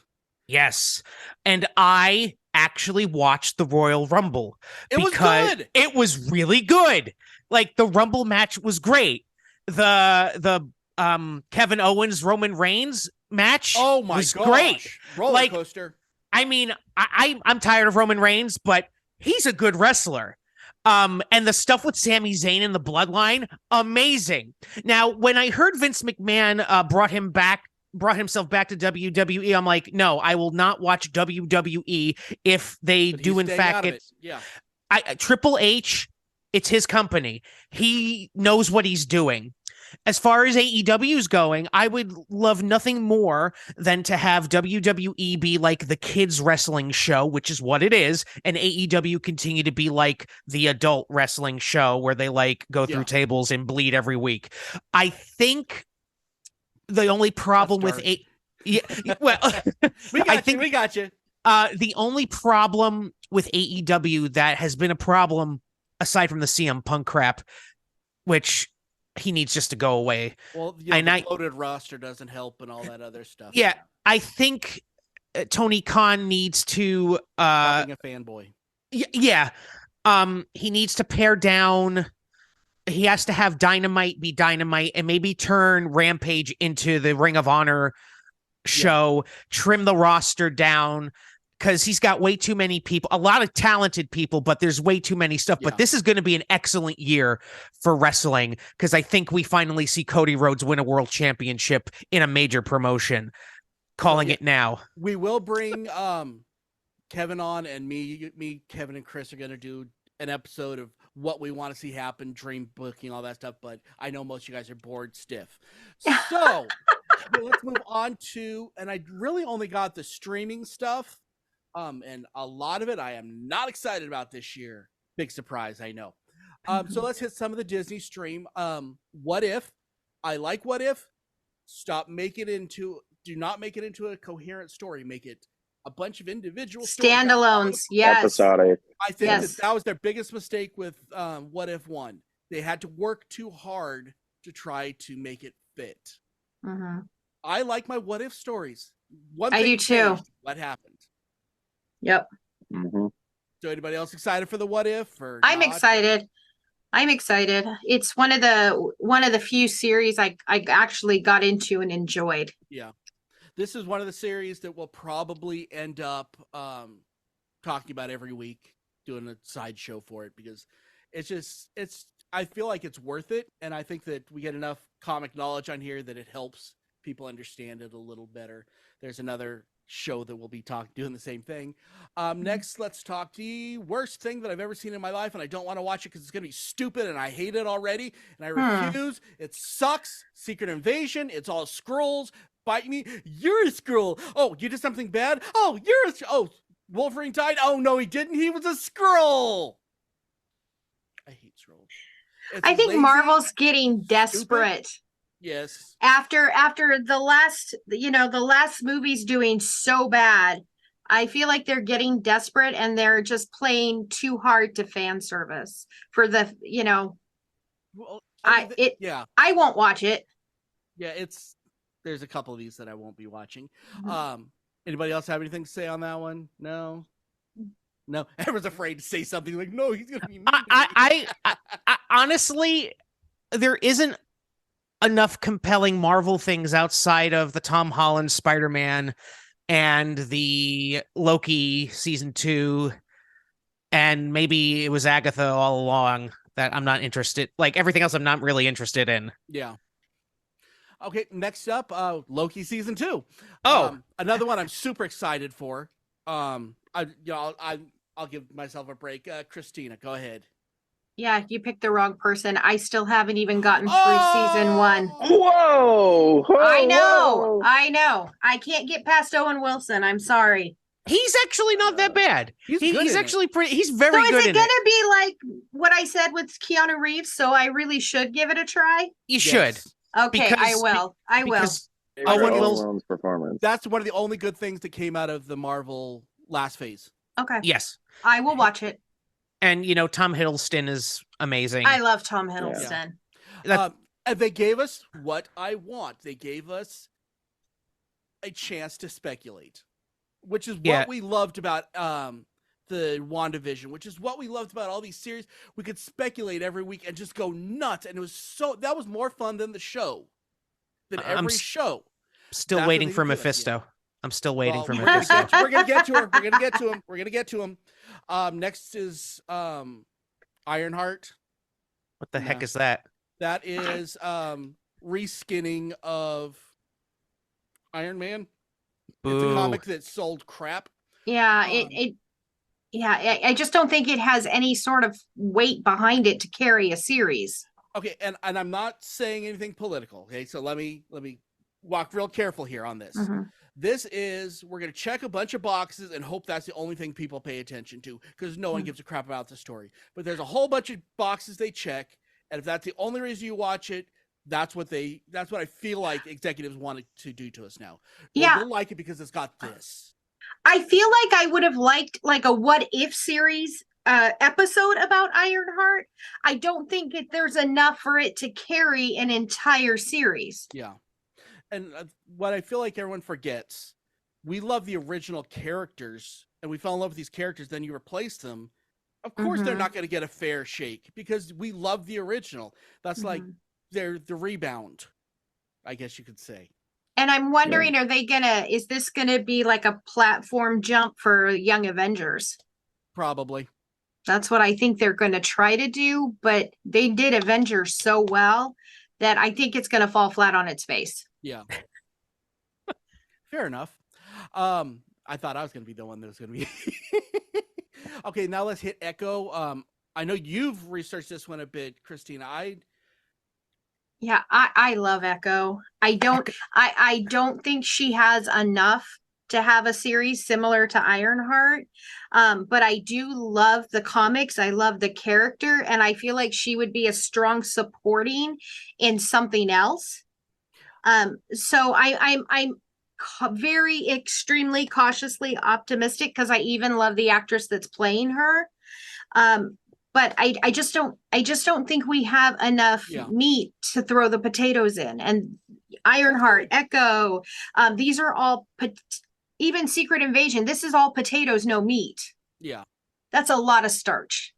Yes. And I actually watched the Royal Rumble. It was good. It was really good. Like, the Rumble match was great. The Kevin Owens Roman Reigns match was great. Roller coaster. I mean, I'm tired of Roman Reigns, but he's a good wrestler. And the stuff with Sami Zayn and the Bloodline, amazing. Now, when I heard Vince McMahon brought himself back to WWE, I'm like, no, I will not watch WWE if they do in fact get. Yeah. Triple H, it's his company. He knows what he's doing. As far as AEW is going, I would love nothing more than to have WWE be like the kids wrestling show, which is what it is, and AEW continue to be like the adult wrestling show where they like go through tables and bleed every week. I think the only problem with we got you. The only problem with AEW that has been a problem, aside from the CM Punk crap, which he needs just to go away. Well, the bloated roster doesn't help and all that other stuff. Yeah, I think Tony Khan needs to being a fanboy. Yeah. He needs to pare down. He has to have Dynamite be Dynamite and maybe turn Rampage into the Ring of Honor show, trim the roster down, because he's got way too many people, a lot of talented people, but there's way too many stuff. But this is going to be an excellent year for wrestling, because I think we finally see Cody Rhodes win a world championship in a major promotion. Calling it now. We will bring Kevin on, and me, Kevin, and Chris are going to do an episode of what we want to see happen, dream booking, all that stuff. But I know most of you guys are bored stiff. So let's move on to, and I really only got the streaming stuff. And a lot of it I am not excited about this year. Big surprise, I know. So let's hit some of the Disney stream. What If? I like What If. Do not make it into a coherent story. Make it a bunch of individual stories. Standalones, yes. Episodic. I think Yes. that was their biggest mistake with What If 1. They had to work too hard to try to make it fit. Mhm. I like my What If stories. One I thing do too. changed. What happened? Yep. Hmm. So anybody else excited for the What If? Or I'm not? excited. I'm excited. It's one of the few series I actually got into and enjoyed. Yeah. This is one of the series that we'll probably end up talking about every week, doing a sideshow for it, because I feel like it's worth it, and I think that we get enough comic knowledge on here that it helps people understand it a little better. There's another show that we'll be doing the same thing. Next, let's talk the worst thing that I've ever seen in my life, and I don't want to watch it because it's going to be stupid, and I hate it already, and I refuse. It sucks. Secret Invasion. It's all scrolls. Bite me. You're a Skrull. Oh, you did something bad? Oh, oh, Wolverine died? Oh, no, he didn't. He was a Skrull. I hate Skrulls. I think lazy, Marvel's getting desperate. stupid. Yes. After the last movie's doing so bad, I feel like they're getting desperate and they're just playing too hard to fan service for the, Well, I won't watch it. Yeah, there's a couple of these that I won't be watching. Anybody else have anything to say on that one? No. Everyone's afraid to say something like, no, he's gonna be mean. I honestly, there isn't enough compelling Marvel things outside of the Tom Holland Spider-Man and the Loki season 2, and maybe it was Agatha all along, that I'm not interested. Like everything else, I'm not really interested in. Yeah. Okay, next up, Loki season 2. Oh, another one I'm super excited for. I'll give myself a break. Christina, go ahead. Yeah, you picked the wrong person. I still haven't even gotten through season 1. Whoa! I know. Whoa. I know. I can't get past Owen Wilson. I'm sorry. he's actually not that bad. He's good He's in actually pretty. He's So very is good it in gonna it. be like what I said with Keanu Reeves? So I really should give it a try. You Yes. should. Okay, I Because- will. I will. Because Favorite Owen Owen Wilson- Wilson's performance. That's one of the only good things that came out of the Marvel last phase. Okay, yes, I will watch it. and Tom Hiddleston is amazing. I love Tom Hiddleston. That- And they gave us what I want. They gave us a chance to speculate, which is what Yeah. we loved about the WandaVision, which is what we loved about all these series. We could speculate every week and just go nuts, and that was more fun than the show, than I'm every show. Still That's what waiting they for do it, yeah. Mephisto. I'm still waiting Well, for we're gonna Mephisto. we're gonna get to her. We're gonna get to him. We're gonna get to him. Next is Ironheart. What the heck No. is that? That is reskinning of Iron Man. It's a Boo. comic that sold crap. Yeah, Um, I just don't think it has any sort of weight behind it to carry a series. Okay, and I'm not saying anything political. Okay, so let me walk real careful here on this. Mhm. This is, we're going to check a bunch of boxes and hope that's the only thing people pay attention to, because no one gives a crap about the story. But there's a whole bunch of boxes they check, and if that's the only reason you watch it, that's what I feel like executives wanted to do to us now. Yeah. You'll like it because it's got this. I feel like I would have liked like a what if series episode about Ironheart. I don't think there's enough for it to carry an entire series. Yeah. And what I feel like everyone forgets, we love the original characters and we fell in love with these characters, then you replace them. Of course, they're Mhm. not going to get a fair shake because we love the original. That's like Mhm. they're the rebound, I guess you could say. And I'm wondering, is this gonna be like a platform jump for Young Avengers? Probably. That's what I think they're gonna try to do, but they did Avengers so well that I think it's gonna fall flat on its face. Yeah. Fair enough. I thought I was going to be the one that was going to be. Okay, now let's hit Echo. I know you've researched this one a bit, Christina. Yeah, I love Echo. I don't think she has enough to have a series similar to Ironheart. But I do love the comics. I love the character, and I feel like she would be a strong supporting in something else. So I'm very extremely cautiously optimistic because I even love the actress that's playing her. But I just don't think we have enough meat to throw the potatoes in. And Ironheart, Echo, these are all even Secret Invasion. This is all potatoes, no meat. Yeah, that's a lot of starch.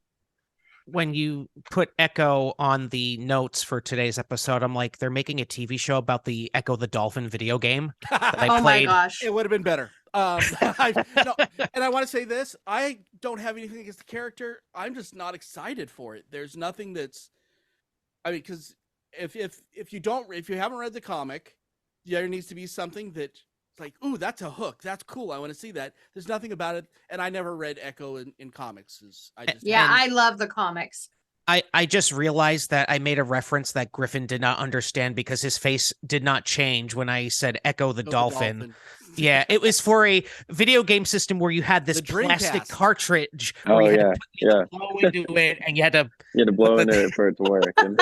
When you put Echo on the notes for today's episode, I'm like, they're making a TV show about the Echo the Dolphin video game that I oh played. My gosh, it would have been better. No, and I want to say this: I don't have anything against the character. I'm just not excited for it. There's nothing that's, I mean, because if you haven't read the comic, there needs to be something that. It's like, ooh, that's a hook. That's cool. I want to see that. There's nothing about it. And I never read Echo in comics. I love the comics. I just realized that I made a reference that Griffin did not understand because his face did not change when I said Echo the Dolphin. Yeah, it was for a video game system where you had this plastic cartridge where you had to blow into it and you had to blow into it for it to work. And...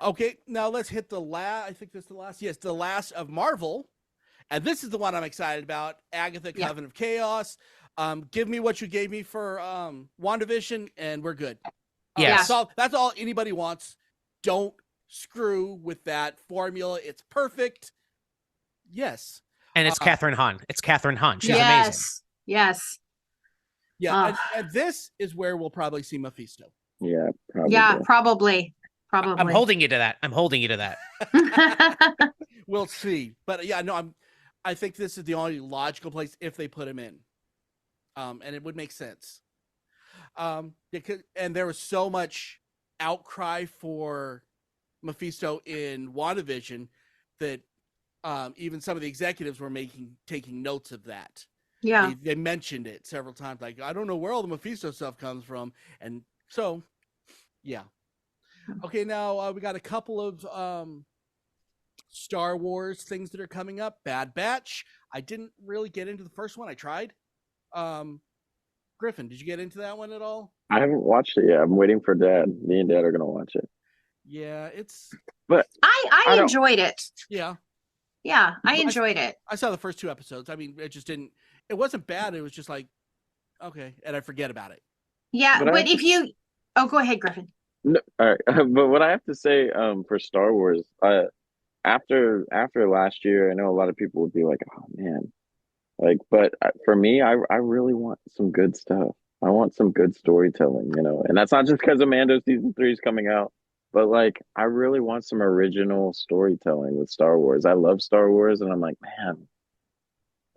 Okay, now let's hit the last. I think this is the last. Yes, the last of Marvel, and this is the one I'm excited about. Agatha, Coven of Chaos. Give me what you gave me for WandaVision, and we're good. Yes, that's all anybody wants. Don't screw with that formula. It's perfect. Yes, and it's Catherine Hahn. It's Catherine Hahn. She's amazing. Yes. Yeah, and this is where we'll probably see Mephisto. Yeah, probably. Yeah, probably. I'm holding you to that. We'll see. But yeah, no, I think this is the only logical place if they put him in. And it would make sense. And there was so much outcry for Mephisto in WandaVision that even some of the executives were taking notes of that. Yeah. They mentioned it several times. Like, I don't know where all the Mephisto stuff comes from. And so, yeah. Okay, now we got a couple of Star Wars things that are coming up. Bad Batch. I didn't really get into the first one. I tried. Griffin, did you get into that one at all? I haven't watched it yet. I'm waiting for Dad. Me and Dad are gonna watch it. Yeah, But I enjoyed it. Yeah. Yeah, I enjoyed it. I saw the first 2 episodes. I mean, it wasn't bad. It was just like, okay, and I forget about it. Yeah, but if you, go ahead, Griffin. No, all right. But what I have to say, for Star Wars, after last year, I know a lot of people would be like, "Oh man," like. But for me, I really want some good stuff. I want some good storytelling, and that's not just because Mando season 3 is coming out, but like I really want some original storytelling with Star Wars. I love Star Wars, and I'm like, man.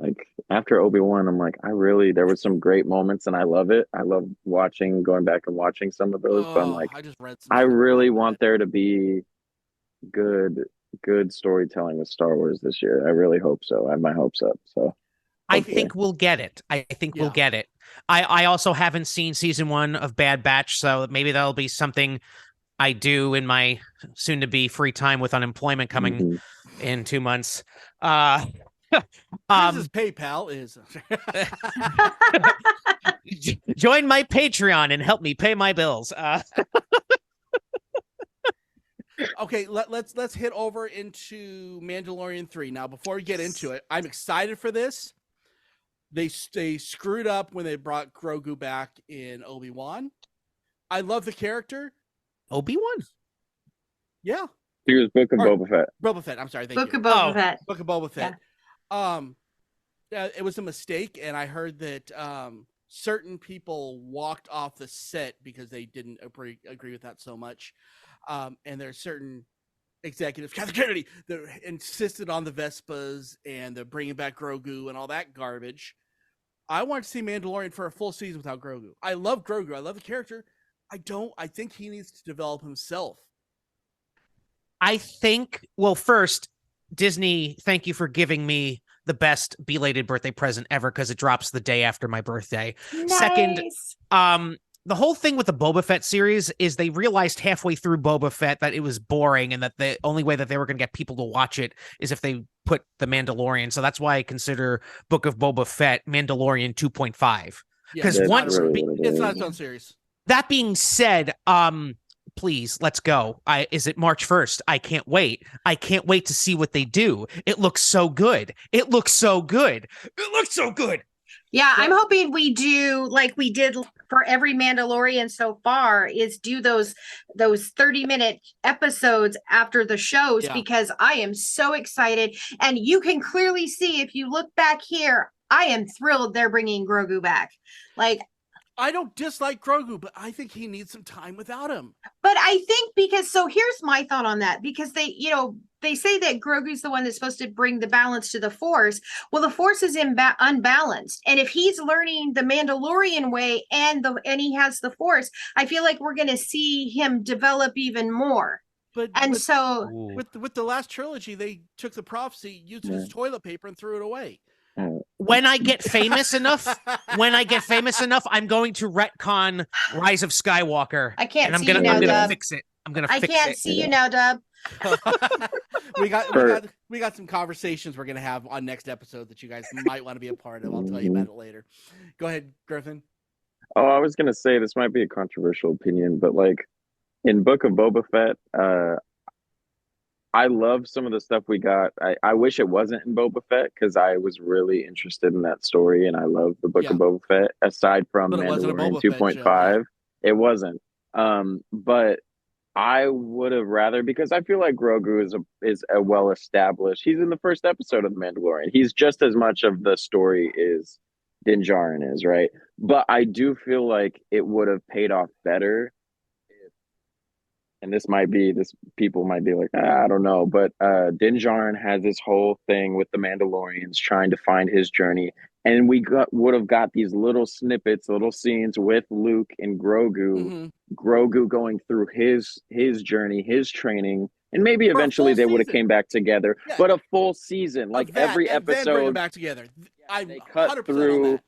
Like after Obi-Wan, I'm like, there were some great moments and I love it. I love going back and watching some of those. But I'm like, I really want there to be good storytelling with Star Wars this year. I really hope so. I have my hopes up. So I think we'll get it. We'll get it. I also haven't seen season 1 of Bad Batch, so maybe that'll be something I do in my soon to be free time with unemployment coming in 2 months. Chris's PayPal is join my Patreon and help me pay my bills. Okay, let's hit over into Mandalorian 3 now. Before we get into it, I'm excited for this. They screwed up when they brought Grogu back in Obi-Wan. I love the character. Obi-Wan? Yeah. He was Book of Boba Fett. Boba Fett. I'm sorry. Book of Boba Fett. Book of Boba Fett. It was a mistake, and I heard that certain people walked off the set because they didn't agree with that so much. And there are certain executives, Catherine Kennedy, that insisted on the Vespas and the bringing back Grogu and all that garbage. I want to see Mandalorian for a full season without Grogu. I love Grogu. I love the character. I think he needs to develop himself. I think, well, first, Disney, thank you for giving me the best belated birthday present ever because it drops the day after my birthday. Nice. Second, the whole thing with the Boba Fett series is they realized halfway through Boba Fett that it was boring and that the only way that they were going to get people to watch it is if they put The Mandalorian. So that's why I consider Book of Boba Fett Mandalorian 2.5. Because it's not its own series. That being said, please, let's go. Is it March 1st? I can't wait. I can't wait to see what they do. It looks so good. It looks so good. It looks so good. Yeah, I'm hoping we do like we did for every Mandalorian so far, is do those 30-minute episodes after the shows, because I am so excited. And you can clearly see, if you look back here, I am thrilled they're bringing Grogu back. Like, I don't dislike Grogu, but I think he needs some time without him. But I think so here's my thought on that, because they say that Grogu's the one that's supposed to bring the balance to the Force. Well, the Force is unbalanced. And if he's learning the Mandalorian way and he has the Force, I feel like we're going to see him develop even more. With the last trilogy, they took the prophecy, used it as toilet paper, and threw it away. When I get famous enough, I'm going to retcon Rise of Skywalker. I can't and see you now, I'm gonna Dub. fix it. I can't see you now, Dub. we got some conversations we're gonna have on next episode that you guys might want to be a part of. I'll tell you about it later. Go ahead, Griffin. Oh, I was gonna say this might be a controversial opinion, but like in Book of Boba Fett, I love some of the stuff we got. I wish it wasn't in Boba Fett, because I was really interested in that story, and I love the Book of Boba Fett. Aside from Mandalorian 2.5, it wasn't. But I would have rather, because I feel like Grogu is a well established. He's in the first episode of the Mandalorian. He's just as much of the story as Din Djarin is, right? But I do feel like it would have paid off better. And people might be like, I don't know, but Din Djarin has this whole thing with the Mandalorians trying to find his journey, and we would have got these little snippets, little scenes with Luke and Grogu, Grogu going through his journey, his training, and maybe eventually they would have came back together. Yeah. But a full season, like every episode, then bring them back together. They cut through.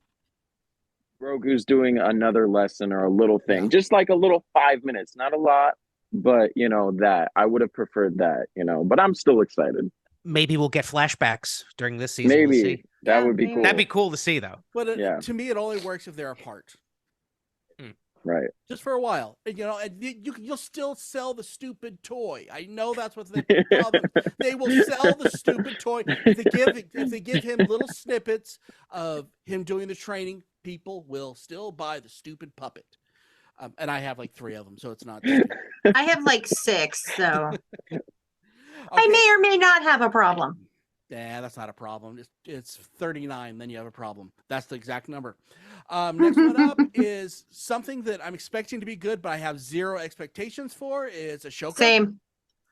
Grogu's doing another lesson or a little thing, just like a little 5 minutes, not a lot. But, that I would have preferred that, but I'm still excited. Maybe we'll get flashbacks during this season. Maybe. We'll see. That would be cool. That'd be cool to see, though. But to me, it only works if they're apart. Right. Just for a while. And you'll still sell the stupid toy. I know that's what the problem. They will sell the stupid toy. If they give him little snippets of him doing the training, people will still buy the stupid puppet. And I have like 3 of them, so it's not. I have like 6, so I may or may not have a problem. Yeah, that's not a problem. It's 39, then you have a problem. That's the exact number. Next one up is something that I'm expecting to be good, but I have 0 expectations for. Is Ashoka.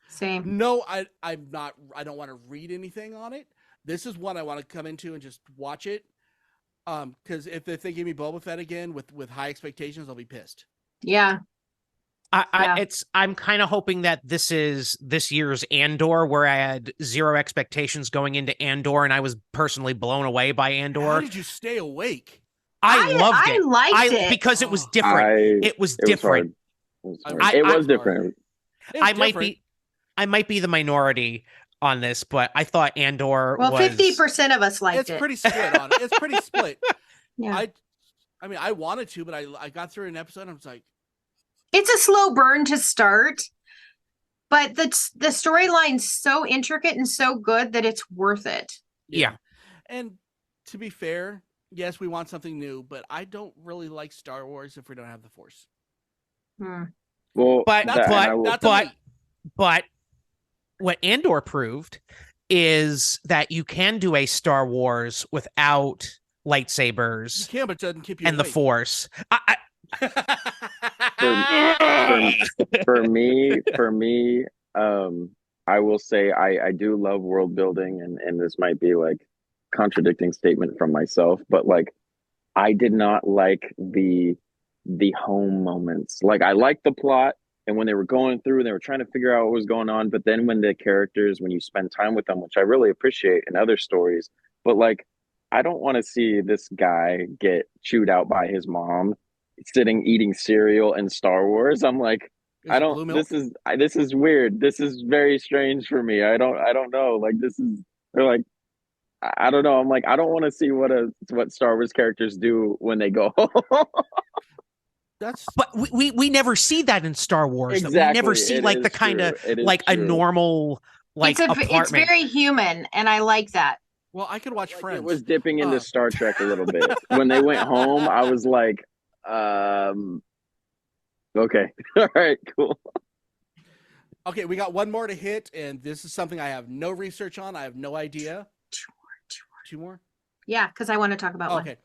Same. No, I'm not. I don't want to read anything on it. This is one I want to come into and just watch it. Because if they give me Boba Fett again with high expectations, I'll be pissed. Yeah. I'm kind of hoping that this is this year's Andor, where I had 0 expectations going into Andor, and I was personally blown away by Andor. How did you stay awake? I loved it. I liked it because it was different. It was different. It was different. I might be the minority on this, but I thought Andor was 50% of us liked it. It's pretty split on it. It's pretty split. Yeah. I mean, I wanted to, but I got through an episode and I was like, it's a slow burn to start, but the storyline's so intricate and so good that it's worth it. Yeah. And to be fair, yes, we want something new, but I don't really like Star Wars if we don't have the Force. Well, but what Andor proved is that you can do a Star Wars without lightsabers. You can, but it doesn't keep you and awake. The Force. For me, I will say I do love world building, and this might be like contradicting statement from myself, but like I did not like the home moments. Like I liked the plot, and when they were going through, they were trying to figure out what was going on. But then when the characters, when you spend time with them, which I really appreciate in other stories, but like I don't want to see this guy get chewed out by his mom sitting eating cereal in Star Wars. I'm like, this is weird. This is very strange for me. I don't know. Like they're like, I don't know. I'm like, I don't want to see what Star Wars characters do when they go home. That's But we never see that in Star Wars. That we never Exactly. see It like the is kind of true. It is like a true. normal like it's apartment. very human, and I like that. well, I could watch Like it Friends. was dipping into Uh, Star Trek a little bit. When they went home, I was like, um, okay. All right, cool. okay, we got one more to hit, and this is something I have no research on. I have no idea. Two more. Yeah, because I want to talk about one. Okay.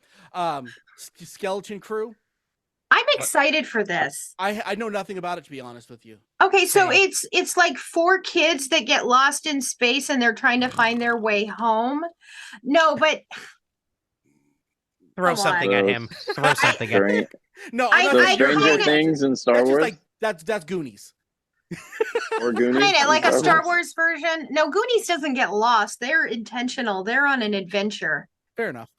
Skeleton Crew. I'm excited for this. I know nothing about it, to be honest with you. Okay, so Same. it's like 4 kids that get lost in space and they're trying to find their way home. No, but Throw come something on. at him. Throw something at him. No, I- I'm So not I Stranger kinda- Things in Star That's just Wars like that's Goonies. or Goonies? kind of in like a Star Wars? Wars version. No, Goonies doesn't get lost. They're intentional. They're on an adventure. Fair enough.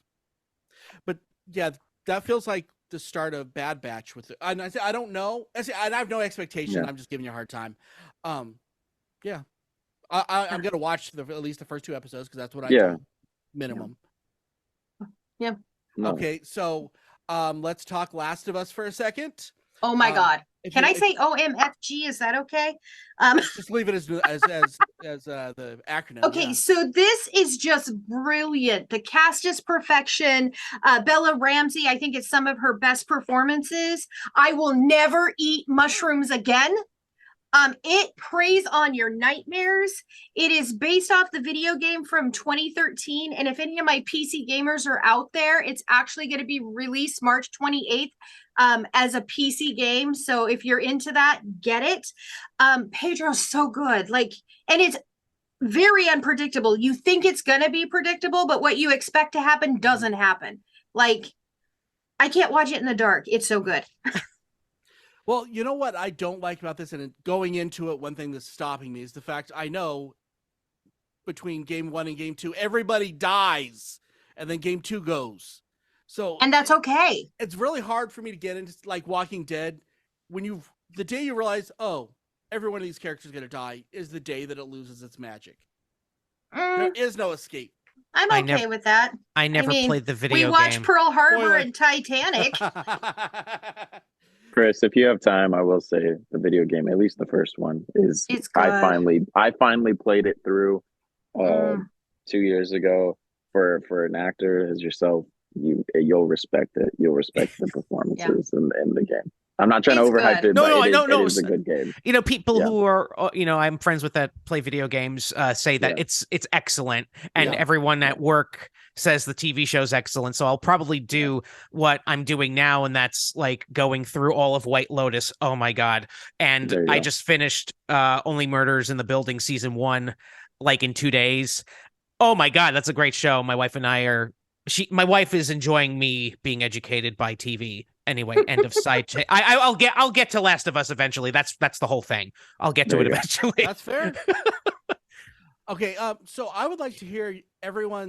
But yeah, that feels like the start of Bad Batch with it. And I don't know. I have no expectation. Yeah. I'm just giving you a hard time. Yeah. I'm gonna watch at least the first 2 episodes because that's what I Yeah. do minimum. No. Okay, so let's talk Last of Us for a second. Oh my God. If Can you- I if- say OMFG? Is that okay? just leave it as the acronym? Okay, yeah. so this is just brilliant. The cast is perfection. Bella Ramsey, I think it's some of her best performances. I will never eat mushrooms again. It preys on your nightmares. It is based off the video game from 2013. And if any of my PC gamers are out there, it's actually going to be released March 28th as a PC game. So if you're into that, get it. Pedro's so good. Like, and it's very unpredictable. You think it's going to be predictable, but what you expect to happen doesn't happen. Like, I can't watch it in the dark. It's so good. Well, you know what I don't like about this, and going into it, one thing that's stopping me is the fact I know between game 1 and game 2, everybody dies, and then game 2 goes. So, And that's okay. it's really hard for me to get into like Walking Dead when the day you realize, oh, every one of these characters is going to die is the day that it loses its magic. There is no escape. I'm I okay never- with that. I never mean, played the We video watched game. Pearl Harbor Spoiler. and Titanic. Chris, if you have time, I will say the video game, at least the first one, is It's good. I finally played it through Mm. 2 years ago. For an actor as yourself, you'll respect it. You'll respect the performances in the game. I'm not trying It's to overhype good. it, No, but no, it I is, don't know. it is a good game. You know, people Yeah. who are, I'm friends with that play video games say that Yeah. it's excellent, and Yeah. everyone at work says the TV show's excellent. So I'll probably do what I'm doing now, and that's like going through all of White Lotus. Oh my God. And There you I go. just finished Only Murders in the Building season 1 like in 2 days. Oh my God, that's a great show. My wife and I are my wife is enjoying me being educated by TV. Anyway, end of side. I'll get to Last of Us eventually. That's the whole thing. I'll get to There it you go. eventually. That's fair. Okay, so I would like to hear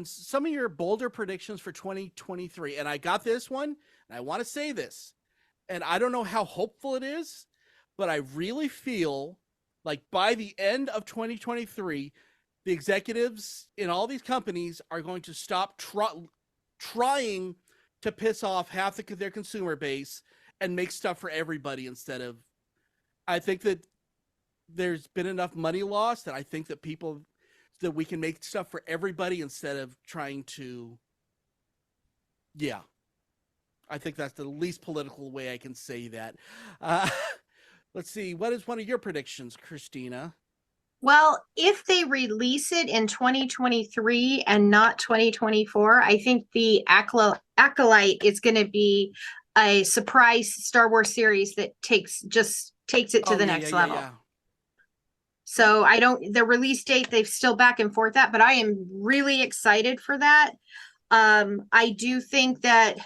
some of your bolder predictions for 2023. And I got this one, and I want to say this. And I don't know how hopeful it is, but I really feel like by the end of 2023, the executives in all these companies are going to stop trying to piss off half their consumer base and make stuff for everybody instead of. I think that there's been enough money lost that I think that we can make stuff for everybody instead of trying to. Yeah. I think that's the least political way I can say that. Let's see. What is one of your predictions, Christina? Well, if they release it in 2023 and not 2024, I think the Acolyte is going to be a surprise Star Wars series that takes it to the next level. So the release date, they've still back and forth that, but I am really excited for that. I do think that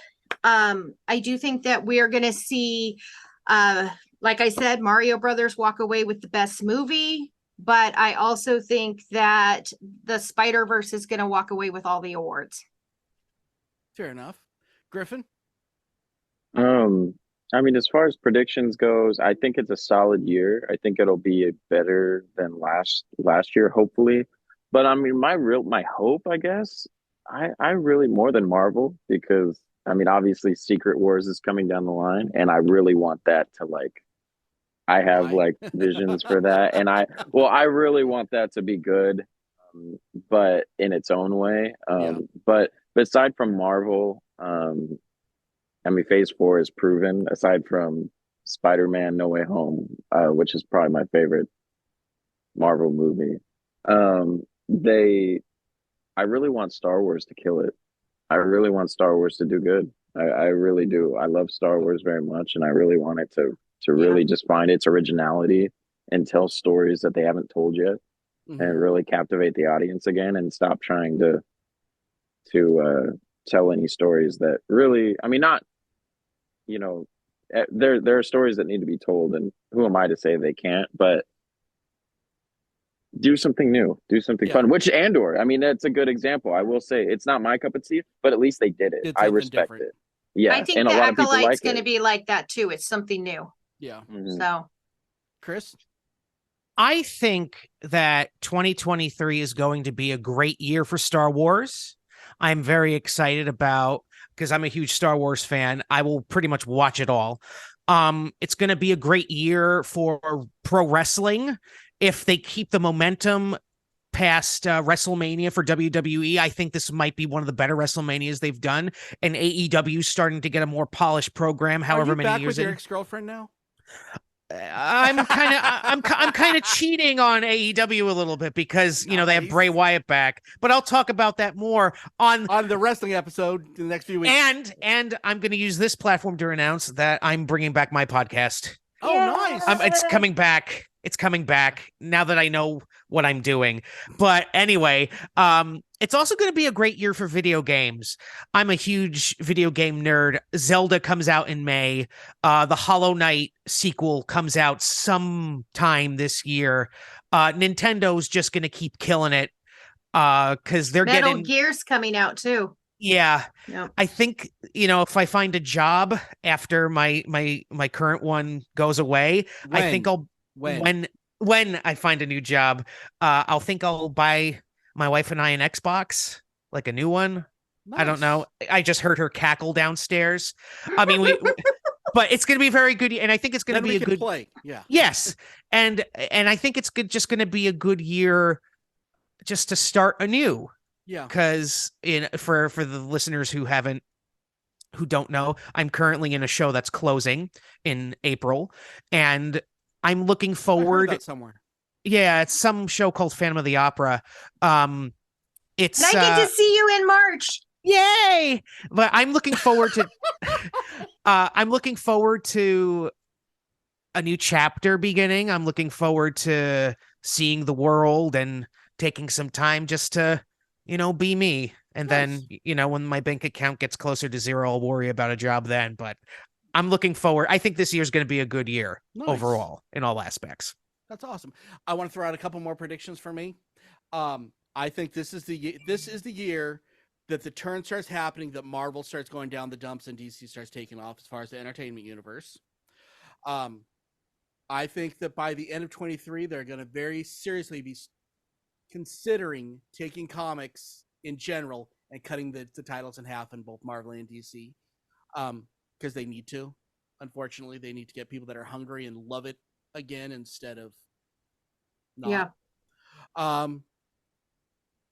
we are going to see, like I said, Mario Brothers walk away with the best movie. But I also think that the Spider-Verse is going to walk away with all the awards. Fair enough. Griffin? I mean, as far as predictions goes, I think it's a solid year. I think it'll be better than last year, hopefully. But I mean, my hope, I guess, I really more than Marvel, because I mean, obviously, Secret Wars is coming down the line, and I really want that to like. I have Why? like visions for that, and I really want that to be good, but in its own way. Yeah. But aside from Marvel, I mean, Phase Four is proven. Aside from Spider-Man: No Way Home, which is probably my favorite Marvel movie, they I really want Star Wars to kill it. I really want Star Wars to do good. I really do. I love Star Wars very much, and I really want it to Yeah. really just find its originality and tell stories that they haven't told yet, Mhm. and really captivate the audience again, and stop trying to tell any stories that really. I mean, not you know, there are stories that need to be told, and who am I to say they can't? But do something new, do something Yeah. fun. Which Andor, I mean, that's a good example. I will say it's not my cup of tea, but at least they did it. Did I something respect different. it. Yeah, I think and a the lot of people Acolyte's like going to it. be like that too. It's something new. Yeah. Mhm. So Chris? I think that 2023 is going to be a great year for Star Wars. I'm very excited about because I'm a huge Star Wars fan. I will pretty much watch it all. It's going to be a great year for pro wrestling if they keep the momentum past WrestleMania for WWE. I think this might be one of the better WrestleManias they've done, and AEW starting to get a more polished program. Are However you many back years with your in. ex-girlfriend now? I'm kind of cheating on AEW a little bit because they have Bray Nice. Wyatt back, but I'll talk about that more on the wrestling episode in the next few weeks. and I'm going to use this platform to announce that I'm bringing back my podcast. Oh, nice. It's coming back. It's coming back now that I know what I'm doing. But anyway, it's also going to be a great year for video games. I'm a huge video game nerd. Zelda comes out in May. The Hollow Knight sequel comes out sometime this year. Nintendo's just going to keep killing it because they're Metal getting Gear's coming out too. yeah. Yep. I think if I find a job after my current one goes away, I think I'll when I find a new job, I'll buy my wife and I an Xbox, like a new one. I don't know. I just heard her cackle downstairs. I mean, but it's going to be very good, and I think it's going to be a good play. Yeah. Yes, and I think it's just going to be a good year just to start anew. Yeah. Because for the listeners who don't know, I'm currently in a show that's closing in April, and I'm looking forward. I heard that somewhere. Yeah, it's some show called Phantom of the Opera. It's and I get to see you in March. Yay! But I'm looking forward to. I'm looking forward to a new chapter beginning. I'm looking forward to seeing the world and taking some time just to be me. And Nice. then, when my bank account gets closer to zero, I'll worry about a job then. But I'm looking forward. I think this year is going to be a good year overall in all aspects. That's awesome. I want to throw out a couple more predictions for me. I think this is the year that the turn starts happening, that Marvel starts going down the dumps and DC starts taking off as far as the entertainment universe. I think that by the end of 23, they're going to very seriously be considering taking comics in general and cutting the titles in half in both Marvel and DC, because they need to. Unfortunately, they need to get people that are hungry and love it again instead of not.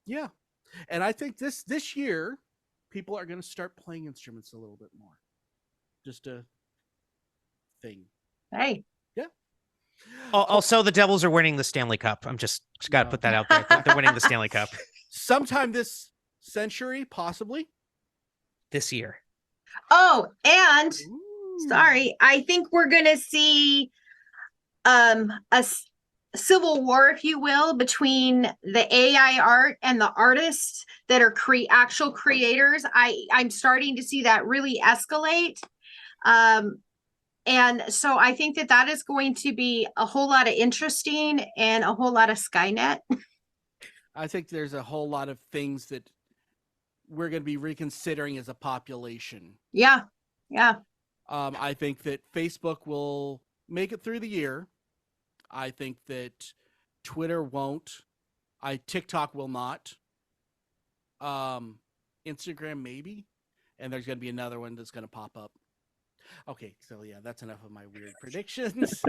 Yeah. And I think this year, people are going to start playing instruments a little bit more. Just a thing. Hey. Yeah. Also, the Devils are winning the Stanley Cup. I'm just got to put that out there. They're winning the Stanley Cup. Sometime this century, possibly. This year. Oh, and sorry, I think we're going to see a civil war, if you will, between the AI art and the artists that are actual creators. I'm starting to see that really escalate. And so I think that is going to be a whole lot of interesting and a whole lot of Skynet. I think there's a whole lot of things that we're going to be reconsidering as a population. Yeah. Yeah. I think that Facebook will make it through the year. I think that Twitter won't. TikTok will not. Instagram maybe. and there's going to be another one that's going to pop up. Okay, so yeah, that's enough of my weird predictions.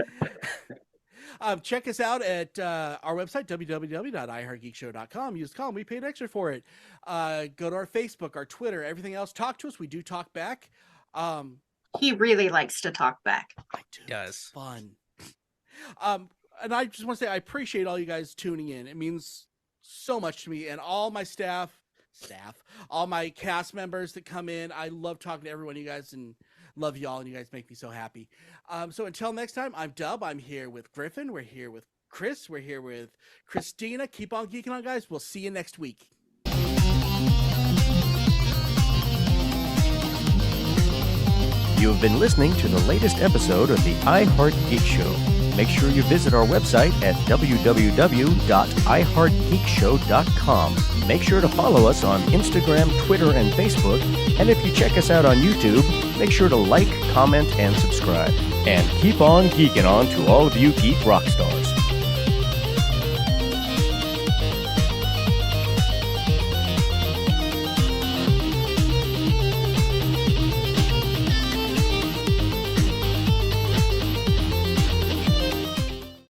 Check us out at our website, www.iheartgeekshow.com. Use the column. We paid extra for it. Go to our Facebook, our Twitter, everything else. Talk to us. We do talk back. He really likes to talk back. I do. Does. It's fun. And I just want to say I appreciate all you guys tuning in. It means so much to me and all my staff, all my cast members that come in. I love talking to everyone, you guys, and love y'all, and you guys make me so happy. So until next time, I'm Dub. I'm here with Griffin. We're here with Chris. We're here with Christina. Keep on geeking on, guys. We'll see you next week. You have been listening to the latest episode of the iHeart Geek Show. Make sure you visit our website at www.iheartgeekshow.com. Make sure to follow us on Instagram, Twitter, and Facebook. And if you check us out on YouTube, make sure to like, comment, and subscribe. And keep on geeking on to all of you geek rock stars.